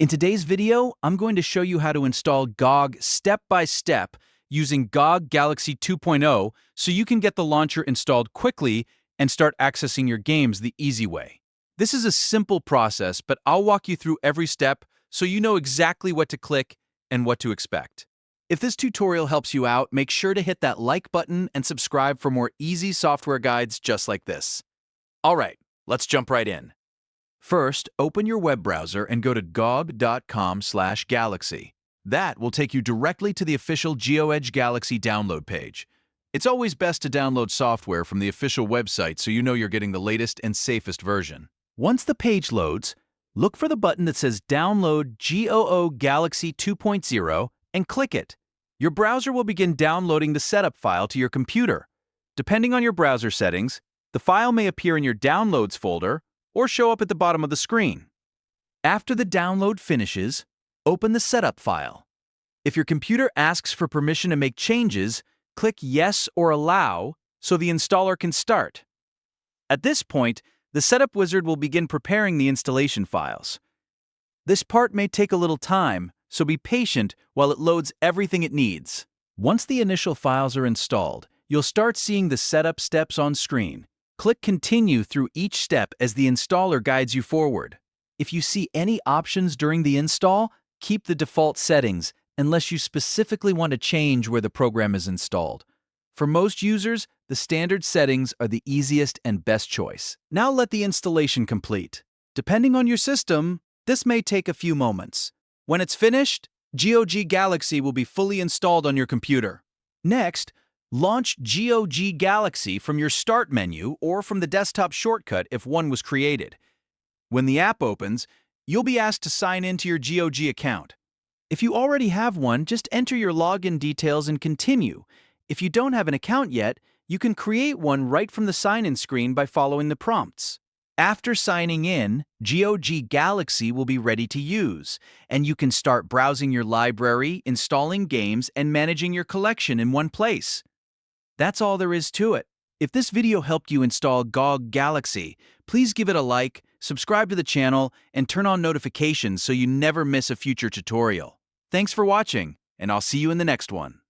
In today's video, I'm going to show you how to install GOG step by step using GOG Galaxy 2.0 so you can get the launcher installed quickly and start accessing your games the easy way. This is a simple process, but I'll walk you through every step so you know exactly what to click and what to expect. If this tutorial helps you out, make sure to hit that like button and subscribe for more easy software guides just like this. All right, let's jump right in. First, open your web browser and go to gog.com/galaxy. That will take you directly to the official GOG Galaxy download page. It's always best to download software from the official website so you know you're getting the latest and safest version. Once the page loads, look for the button that says Download GOG Galaxy 2.0 and click it. Your browser will begin downloading the setup file to your computer. Depending on your browser settings, the file may appear in your Downloads folder or show up at the bottom of the screen. After the download finishes, open the setup file. If your computer asks for permission to make changes, click Yes or Allow so the installer can start. At this point, the setup wizard will begin preparing the installation files. This part may take a little time, so be patient while it loads everything it needs. Once the initial files are installed, you'll start seeing the setup steps on screen. Click Continue through each step as the installer guides you forward. If you see any options during the install, keep the default settings unless you specifically want to change where the program is installed. For most users, the standard settings are the easiest and best choice. Now let the installation complete. Depending on your system, this may take a few moments. When it's finished, GOG Galaxy will be fully installed on your computer. Next, launch GOG Galaxy from your Start menu or from the desktop shortcut if one was created. When the app opens, you'll be asked to sign in to your GOG account. If you already have one, just enter your login details and continue. If you don't have an account yet, you can create one right from the sign-in screen by following the prompts. After signing in, GOG Galaxy will be ready to use, and you can start browsing your library, installing games, and managing your collection in one place. That's all there is to it. If this video helped you install GOG Galaxy, please give it a like, subscribe to the channel, and turn on notifications so you never miss a future tutorial. Thanks for watching, and I'll see you in the next one.